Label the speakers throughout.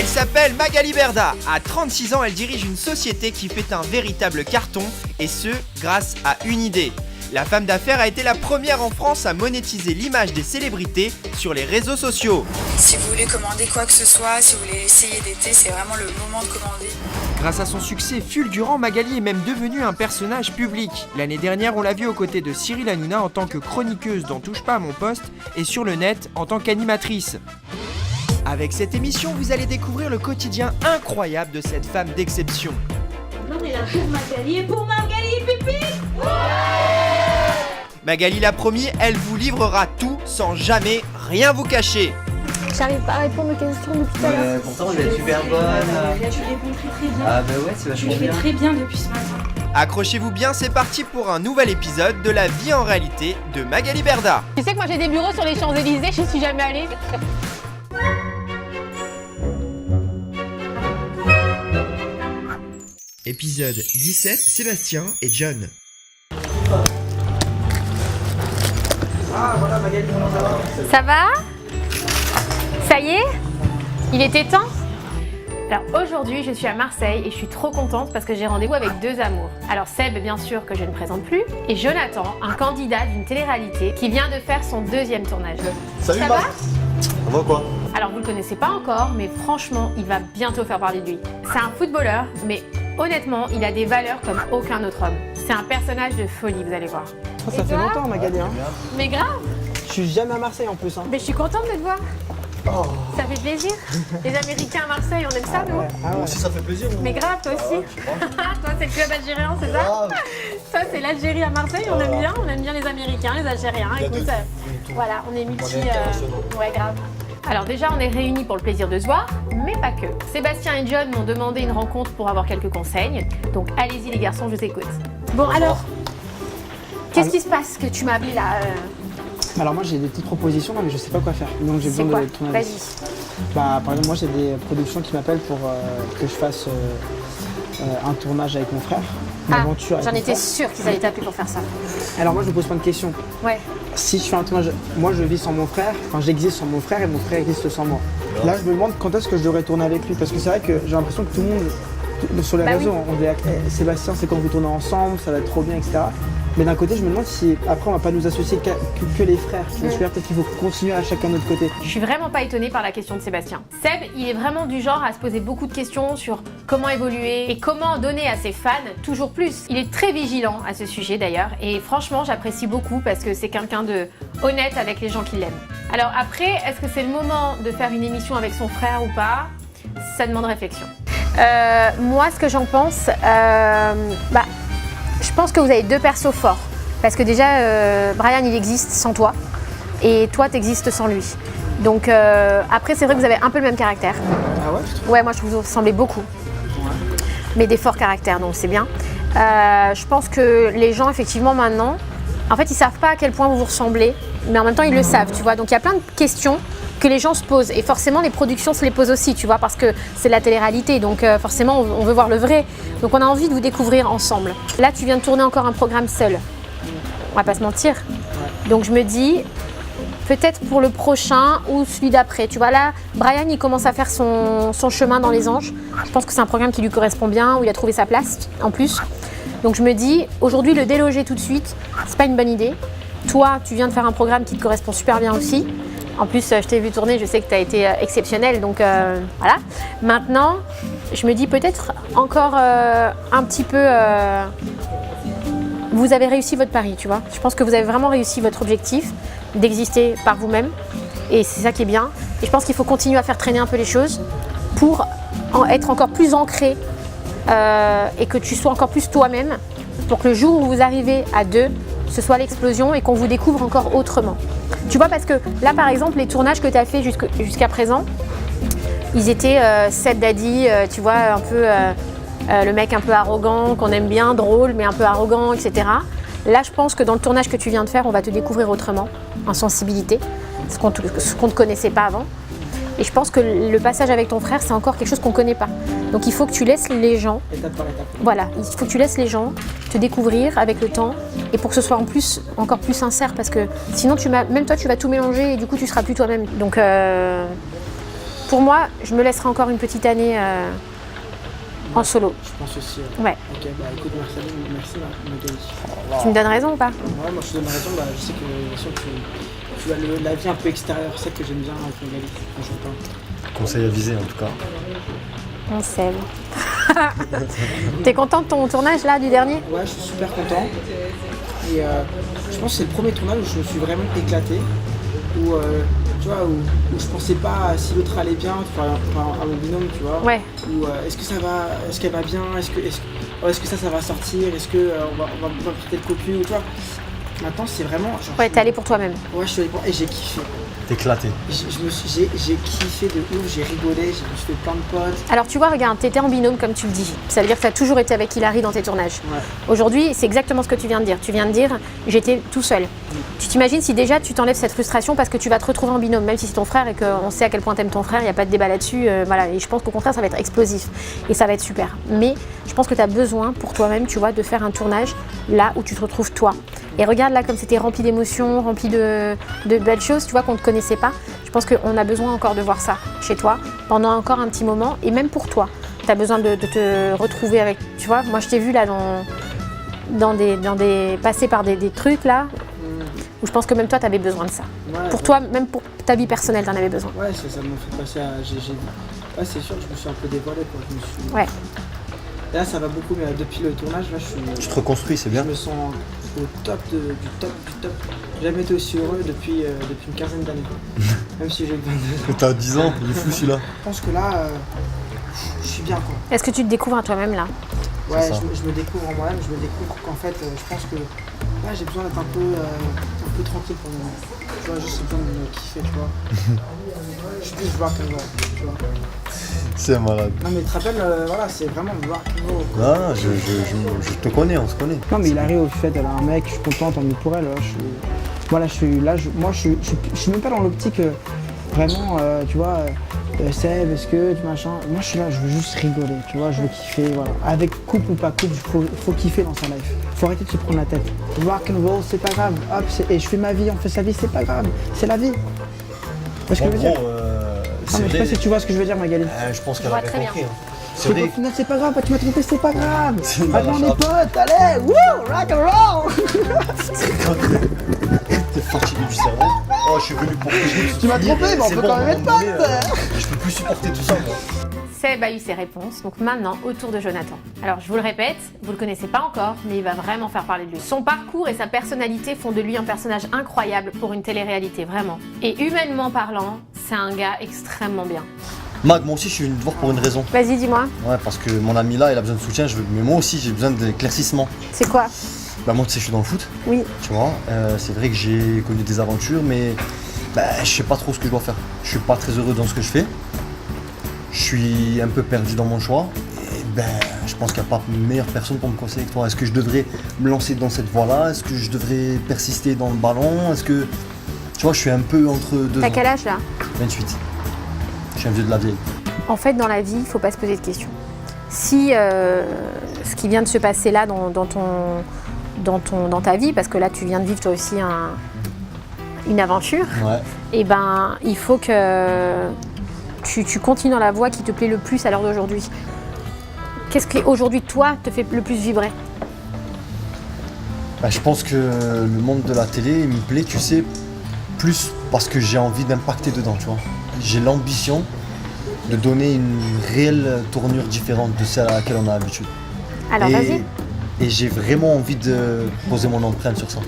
Speaker 1: Elle s'appelle Magali Berda. À 36 ans, elle dirige une société qui fait un véritable carton, et ce, grâce à une idée. La femme d'affaires a été la première en France à monétiser l'image des célébrités sur les réseaux sociaux.
Speaker 2: Si vous voulez commander quoi que ce soit, si vous voulez essayer d'été, c'est vraiment le moment de commander.
Speaker 1: Grâce à son succès fulgurant, Magali est même devenue un personnage public. L'année dernière, on l'a vue aux côtés de Cyril Hanouna en tant que chroniqueuse dans Touche pas à mon poste et sur le net en tant qu'animatrice. Avec cette émission, vous allez découvrir le quotidien incroyable de cette femme d'exception.
Speaker 3: On est là pour Magali et pour Magali Pipi.
Speaker 1: Magali l'a promis, elle vous livrera tout sans jamais rien vous cacher.
Speaker 4: J'arrive pas à répondre aux questions depuis tout à l'heure.
Speaker 5: Pourtant, vous êtes super bonne.
Speaker 3: Là, tu réponds très bien.
Speaker 5: Ah bah ouais, c'est
Speaker 3: Tu
Speaker 5: vachement
Speaker 3: le fais
Speaker 5: bien.
Speaker 3: très bien depuis ce matin.
Speaker 1: Accrochez-vous bien, c'est parti pour un nouvel épisode de la vie en réalité de Magali Berda.
Speaker 4: Tu sais que moi j'ai des bureaux sur les Champs-Élysées, je suis jamais allée.
Speaker 1: Épisode 17, Sébastien et John.
Speaker 5: Ah voilà Magali, comment ça va?
Speaker 4: Ça va? Ça y est? Il était temps? Alors aujourd'hui je suis à Marseille et je suis trop contente parce que j'ai rendez-vous avec deux amours. Alors Seb bien sûr que je ne présente plus et Jonathan, un candidat d'une télé-réalité qui vient de faire son deuxième tournage.
Speaker 6: Salut
Speaker 4: Ça
Speaker 6: Marc.
Speaker 4: va?
Speaker 6: Ça va quoi?
Speaker 4: Alors vous le connaissez pas encore mais franchement il va bientôt faire parler de lui. C'est un footballeur mais honnêtement il a des valeurs comme aucun autre homme. C'est un personnage de folie vous allez voir.
Speaker 5: Ça fait longtemps Magali, hein.
Speaker 4: Mais grave!
Speaker 5: Je suis jamais à Marseille en plus, hein.
Speaker 4: Mais je suis contente de te voir.
Speaker 5: Oh.
Speaker 4: Ça fait plaisir. Les Américains à Marseille, on aime ça, nous?
Speaker 5: Ah
Speaker 6: Moi
Speaker 5: ouais.
Speaker 6: aussi ça fait plaisir.
Speaker 4: Mais grave, toi aussi. Toi, c'est le club algérien, c'est ça?
Speaker 6: Ah,
Speaker 4: Toi, c'est l'Algérie à Marseille, on aime bien les Américains, les Algériens.
Speaker 6: Il y a
Speaker 4: Écoute,
Speaker 6: de tout.
Speaker 4: voilà, on est multi.
Speaker 6: On est internationaux.
Speaker 4: Ouais, grave. Alors déjà, on est réunis pour le plaisir de se voir, mais pas que. Sébastien et John m'ont demandé une rencontre pour avoir quelques conseils. Donc allez-y les garçons, je vous écoute. Bon alors, qu'est-ce qui se passe que tu m'as appelé là
Speaker 5: Alors moi j'ai des petites propositions là, mais je sais pas quoi faire. Donc j'ai
Speaker 4: C'est
Speaker 5: besoin
Speaker 4: quoi?
Speaker 5: de ton avis.
Speaker 4: Vas-y.
Speaker 5: Bah par exemple moi j'ai des productions qui m'appellent pour que je fasse un tournage avec mon frère. Une
Speaker 4: Ah,
Speaker 5: aventure avec
Speaker 4: j'en
Speaker 5: mon
Speaker 4: étais
Speaker 5: frère.
Speaker 4: sûre qu'ils allaient t'appeler pour faire ça.
Speaker 5: Alors moi je me pose plein de questions.
Speaker 4: Ouais.
Speaker 5: Si je fais un tournage, moi je vis sans mon frère, enfin j'existe sans mon frère et mon frère existe sans moi. Là je me demande quand est-ce que je devrais tourner avec lui parce que c'est vrai que j'ai l'impression que tout le monde, sur les
Speaker 4: Bah
Speaker 5: réseaux,
Speaker 4: oui.
Speaker 5: on dit Sébastien c'est quand vous tournez ensemble, ça va être trop bien, etc. Mais d'un côté je me demande si après on va pas nous associer que les frères. Je me suis dit, peut-être qu'il faut continuer à chacun de notre côté.
Speaker 4: Je suis vraiment pas étonnée par la question de Sébastien. Seb, il est vraiment du genre à se poser beaucoup de questions sur comment évoluer et comment donner à ses fans toujours plus. Il est très vigilant à ce sujet d'ailleurs et franchement j'apprécie beaucoup parce que c'est quelqu'un de honnête avec les gens qui l'aiment. Alors après, est-ce que c'est le moment de faire une émission avec son frère ou pas? Ça demande réflexion. Moi, ce que j'en pense, je pense que vous avez deux persos forts. Parce que déjà, Brian, il existe sans toi. Et toi, t'existes sans lui. Donc après, c'est vrai que vous avez un peu le même caractère.
Speaker 5: Ah ouais?
Speaker 4: Ouais, moi, je trouve que vous ressemblez beaucoup. Mais des forts caractères, donc c'est bien. Je pense que les gens, effectivement, maintenant, en fait, ils savent pas à quel point vous vous ressemblez. Mais en même temps, ils le savent, tu vois. Donc il y a plein de questions que les gens se posent. Et forcément, les productions se les posent aussi, tu vois, parce que c'est de la télé-réalité. Donc forcément, on veut voir le vrai. Donc on a envie de vous découvrir ensemble. Là, tu viens de tourner encore un programme seul. On va pas se mentir. Donc je me dis, peut-être pour le prochain ou celui d'après. Tu vois, là, Brian, il commence à faire son chemin dans les anges. Je pense que c'est un programme qui lui correspond bien, où il a trouvé sa place, en plus. Donc je me dis, aujourd'hui, le déloger tout de suite, c'est pas une bonne idée. Toi, tu viens de faire un programme qui te correspond super bien aussi. En plus, je t'ai vu tourner, je sais que tu as été exceptionnel, donc voilà. Maintenant, je me dis peut-être encore un petit peu... vous avez réussi votre pari, tu vois. Je pense que vous avez vraiment réussi votre objectif d'exister par vous-même. Et c'est ça qui est bien. Et je pense qu'il faut continuer à faire traîner un peu les choses pour être encore plus ancré et que tu sois encore plus toi-même pour que le jour où vous arrivez à deux, ce soit l'explosion et qu'on vous découvre encore autrement. Tu vois, parce que là, par exemple, les tournages que tu as fait jusqu'à présent, ils étaient Seb Daddy, tu vois, un peu le mec un peu arrogant, qu'on aime bien, drôle, mais un peu arrogant, etc. Là, je pense que dans le tournage que tu viens de faire, on va te découvrir autrement, en sensibilité, ce qu'on ne te connaissait pas avant. Et je pense que le passage avec ton frère, c'est encore quelque chose qu'on ne connaît pas. Donc il faut que tu laisses les gens,
Speaker 5: Étape par étape.
Speaker 4: voilà, il faut que tu laisses les gens te découvrir avec le temps et pour que ce soit en plus, encore plus sincère parce que sinon même toi tu vas tout mélanger et du coup tu seras plus toi-même. Donc Pour moi, je me laisserai encore une petite année en solo.
Speaker 5: Je pense aussi.
Speaker 4: Ouais.
Speaker 5: Ok, bah écoute, merci Magali.
Speaker 4: Tu me donnes raison ou pas?
Speaker 5: Ouais, moi je te donne raison, bah, je sais que de toute façon, tu as la vie un peu extérieure, c'est ça que j'aime bien avec Magali, franchement.
Speaker 6: Conseil à viser en tout cas.
Speaker 4: On s'aime. T'es content de ton tournage là, du dernier?
Speaker 5: Ouais, je suis super content. Et je pense que c'est le premier tournage où je me suis vraiment éclaté. Où, tu vois, où je pensais pas si l'autre allait bien, à mon binôme, tu vois.
Speaker 4: Ouais.
Speaker 5: Ou est-ce qu'elle va bien, est-ce que ça va sortir, est-ce que on va prêter le cocu, ou tu vois. Maintenant c'est vraiment. Genre,
Speaker 4: Ouais, t'es allé pour toi-même.
Speaker 5: Ouais, je suis allé pour et j'ai kiffé.
Speaker 6: Éclaté.
Speaker 5: J'ai kiffé de ouf, j'ai rigolé, je me suis fait plein de potes.
Speaker 4: Alors tu vois, regarde, t'étais en binôme comme tu le dis. Ça veut dire que t'as toujours été avec Hilary dans tes tournages.
Speaker 5: Ouais.
Speaker 4: Aujourd'hui, c'est exactement ce que tu viens de dire. Tu viens de dire, j'étais tout seul. Tu t'imagines si déjà tu t'enlèves cette frustration parce que tu vas te retrouver en binôme, même si c'est ton frère et qu'on sait à quel point t'aimes ton frère, il n'y a pas de débat là-dessus. Voilà. Et je pense qu'au contraire, ça va être explosif et ça va être super. Mais je pense que tu as besoin pour toi-même, tu vois, de faire un tournage là où tu te retrouves toi. Et regarde là, comme c'était rempli d'émotions, rempli de belles choses, tu vois, qu'on ne te connaissait pas. Je pense qu'on a besoin encore de voir ça chez toi pendant encore un petit moment et même pour toi. Tu as besoin de te retrouver avec, tu vois, moi je t'ai vu là passer par des trucs là où je pense que même toi tu avais besoin de ça.
Speaker 5: Ouais,
Speaker 4: pour toi, même pour ta vie personnelle, tu en avais besoin.
Speaker 5: Ouais, ça m'a fait passer à. Ouais, c'est sûr, je me suis un peu dévoilé quoi.
Speaker 4: Ouais.
Speaker 5: Et là ça va beaucoup, mais depuis le tournage, là je suis.
Speaker 6: Tu te reconstruis, c'est bien.
Speaker 5: Je me sens au top du top. J'ai jamais été aussi heureux depuis une quinzaine d'années. Même si j'ai 22 ans.
Speaker 6: T'as 10 ans, il est fou celui-là.
Speaker 5: Je pense que là, je suis bien quoi.
Speaker 4: Est-ce que tu te découvres à toi-même là?
Speaker 5: Ouais,
Speaker 6: C'est ça.
Speaker 5: je me découvre en moi-même, je me découvre qu'en fait, je pense que là j'ai besoin d'être un peu tranquille pour le moment. Tu vois, juste besoin de me kiffer, tu vois. Je suis plus rock'n'roll, tu vois.
Speaker 6: C'est malade.
Speaker 5: Non mais tu te rappelles, voilà, c'est vraiment rock'n'roll.
Speaker 6: Ah, je te connais, on se connaît.
Speaker 5: Non mais il arrive au fait, elle a un mec, je suis content, tant mieux pour elle. Voilà, je suis même pas dans l'optique vraiment, tu vois, Seb, est-ce que tu machin. Moi je suis là, je veux juste rigoler, tu vois, je veux kiffer, voilà. Avec couple ou pas couple, faut kiffer dans sa life. Faut arrêter de se prendre la tête. Rock'n'roll, c'est pas grave. Hop, et je fais ma vie, on fait sa vie, c'est pas grave. C'est la vie. Parce que
Speaker 6: En
Speaker 5: je veux dire.
Speaker 6: gros,
Speaker 5: Non mais je sais pas si tu vois ce que je veux dire, Magali.
Speaker 6: je pense
Speaker 4: Je
Speaker 6: qu'elle
Speaker 4: vois
Speaker 6: a bien
Speaker 4: très
Speaker 6: compris.
Speaker 4: bien.
Speaker 6: Hein. C'est
Speaker 5: C'est qu'au
Speaker 6: vrai.
Speaker 5: final c'est pas grave, tu m'as trompé, c'est pas grave.
Speaker 6: C'est
Speaker 5: Maintenant on est
Speaker 6: inlâchable.
Speaker 5: potes, allez, wouh, rock'n'roll.
Speaker 6: T'es fatigué du cerveau. Oh, je suis venu pour que je
Speaker 5: Tu m'as trompé, mais on
Speaker 6: C'est
Speaker 5: peut
Speaker 6: bon,
Speaker 5: quand même
Speaker 6: à un
Speaker 5: être
Speaker 6: moment donné,
Speaker 5: potes.
Speaker 6: je peux plus supporter tout ça, moi.
Speaker 4: Seb a eu ses réponses, donc maintenant au tour de Jonathan. Alors je vous le répète, vous le connaissez pas encore, mais il va vraiment faire parler de lui. Son parcours et sa personnalité font de lui un personnage incroyable pour une télé-réalité, vraiment. Et humainement parlant, c'est un gars extrêmement bien.
Speaker 6: Mag, moi aussi je suis venu te voir pour une raison.
Speaker 4: Vas-y, dis-moi,
Speaker 6: Ouais, parce que mon ami là, il a besoin de soutien, mais moi aussi j'ai besoin d'éclaircissement.
Speaker 4: c'est quoi?
Speaker 6: Bah moi tu sais, je suis dans le foot,
Speaker 4: Oui.
Speaker 6: tu vois. C'est vrai que j'ai connu des aventures, mais je sais pas trop ce que je dois faire. Je suis pas très heureux dans ce que je fais. Je suis un peu perdu dans mon choix. Et je pense qu'il n'y a pas meilleure personne pour me conseiller que toi. Est-ce que je devrais me lancer dans cette voie-là? Est-ce que je devrais persister dans le ballon? Est-ce que... Tu vois, je suis un peu entre deux.
Speaker 4: T'as
Speaker 6: ans.
Speaker 4: quel âge là?
Speaker 6: 28. Je suis un vieux de la vieille.
Speaker 4: En fait, dans la vie, il faut pas se poser de questions. Si ce qui vient de se passer là dans ta vie, parce que là tu viens de vivre toi aussi une aventure,
Speaker 6: Ouais.
Speaker 4: et il faut que tu continues dans la voie qui te plaît le plus à l'heure d'aujourd'hui. Qu'est-ce qui aujourd'hui toi te fait le plus vibrer?
Speaker 6: Je pense que le monde de la télé il me plaît, tu sais, plus parce que j'ai envie d'impacter dedans, tu vois. J'ai l'ambition de donner une réelle tournure différente de celle à laquelle on a l'habitude.
Speaker 4: Alors vas-y,
Speaker 6: Et j'ai vraiment envie de poser mon empreinte sur ça.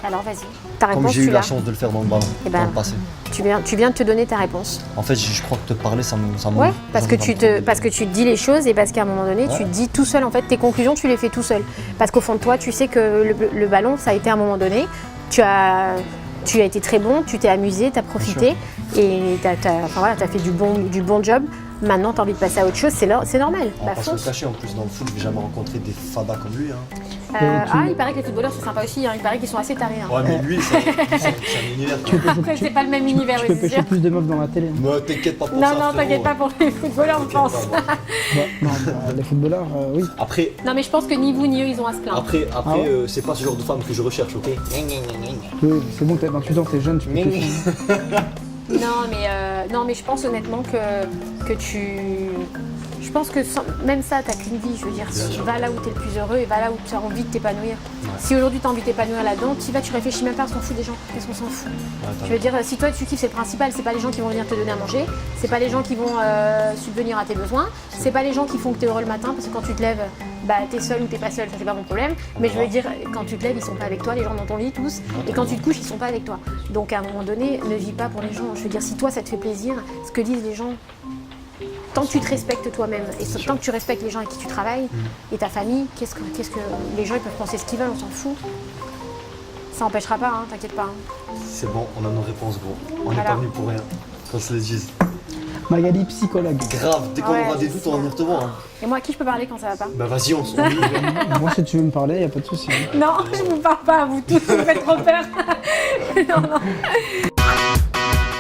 Speaker 4: alors vas-y. Ta
Speaker 6: Comme
Speaker 4: réponse,
Speaker 6: j'ai eu
Speaker 4: tu
Speaker 6: la
Speaker 4: l'as.
Speaker 6: chance de le faire dans le ballon,
Speaker 4: Eh
Speaker 6: dans
Speaker 4: ben,
Speaker 6: le passé.
Speaker 4: Tu viens de te donner ta réponse.
Speaker 6: En fait, je crois que te parler, ça me
Speaker 4: Ouais, parce que tu te dis les choses et parce qu'à un moment donné, tu te dis tout seul, en fait, tes conclusions, tu les fais tout seul. Parce qu'au fond de toi, tu sais que le ballon, ça a été à un moment donné, tu as été très bon, tu t'es amusé, tu as profité et tu as fait du bon job. Maintenant, tu as envie de passer à autre chose, c'est normal.
Speaker 6: On va pas se le
Speaker 4: Fonce.
Speaker 6: cacher, en plus dans le foot, je vais jamais rencontrer des fadas comme lui. Hein.
Speaker 4: Il paraît que les footballeurs, c'est sympa aussi, hein. Il paraît qu'ils sont assez tarés. Hein.
Speaker 6: Ouais, mais lui, c'est un univers.
Speaker 4: Après, c'est pas le même univers,
Speaker 5: Tu
Speaker 4: oui,
Speaker 5: peux
Speaker 4: c'est
Speaker 5: pêcher
Speaker 4: sûr.
Speaker 5: plus de meufs dans la télé.
Speaker 6: Ne t'inquiète pas pour
Speaker 4: Non,
Speaker 6: ça.
Speaker 4: non,
Speaker 6: frérot.
Speaker 4: t'inquiète pas pour les footballeurs, je pense.
Speaker 6: T'inquiète pas,
Speaker 5: Ouais, non, les footballeurs, oui.
Speaker 6: Après,
Speaker 4: Non, mais je pense que ni vous ni eux, ils ont à se plaindre.
Speaker 6: après,
Speaker 5: Ah ouais.
Speaker 6: c'est pas ce genre de femme que je recherche, ok?
Speaker 5: Oui, c'est bon, t'as 28 ans, t'es jeune, tu peux pêcher.
Speaker 4: Non, mais je pense honnêtement que tu... Je pense que même ça, t'as qu'une vie, je veux dire, va là où t'es le plus heureux et va là où tu as envie de t'épanouir. Ouais. Si aujourd'hui t'as envie de t'épanouir là-dedans, tu réfléchis même pas, on s'en fout des gens, qu'est-ce qu'on s'en fout. Je veux dire, si toi tu kiffes, c'est le principal, c'est pas les gens qui vont venir te donner à manger, c'est pas les gens qui vont subvenir à tes besoins, c'est pas les gens qui font que t'es heureux le matin, parce que quand tu te lèves, bah t'es seul ou t'es pas seul, ça c'est pas mon problème, mais je veux dire, quand tu te lèves, ils sont pas avec toi, les gens dans ton lit tous, et quand tu te couches, ils sont pas avec toi. Donc à un moment donné, ne vis pas pour les gens, je veux dire, si toi ça te fait plaisir, ce que disent les gens, tant que tu te respectes toi-même et tant que tu respectes les gens avec qui tu travailles et ta famille, qu'est-ce que les gens ils peuvent penser ce qu'ils veulent, on s'en fout. Ça n'empêchera pas, hein, t'inquiète pas.
Speaker 6: C'est bon, on a nos réponses, gros. On n'est pas venu pour rien, qu'on se les dise.
Speaker 5: Magali, psychologue.
Speaker 6: Grave, dès qu'on aura des doutes, on va venir te voir. Hein.
Speaker 4: Et moi, à qui je peux parler quand ça va pas?
Speaker 6: Bah vas-y, on se
Speaker 5: Moi, si tu veux me parler, y a pas de souci.
Speaker 4: Non, je vous parle pas à vous tous, vous me faites trop peur. Non.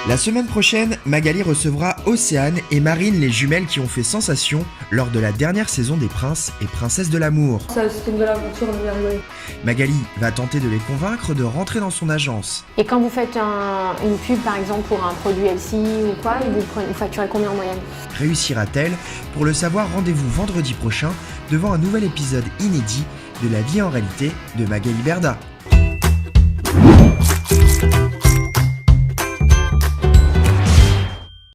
Speaker 1: La semaine prochaine, Magali recevra Océane et Marine, les jumelles qui ont fait sensation lors de la dernière saison des Princes et Princesses de l'amour.
Speaker 3: Ça, c'était une belle aventure, on a bien rigolé.
Speaker 1: Magali va tenter de les convaincre de rentrer dans son agence.
Speaker 4: Et quand vous faites une pub par exemple pour un produit LC ou quoi, vous facturez combien en moyenne?
Speaker 1: Réussira-t-elle? Pour le savoir, rendez-vous vendredi prochain devant un nouvel épisode inédit de La vie en réalité de Magali Berda.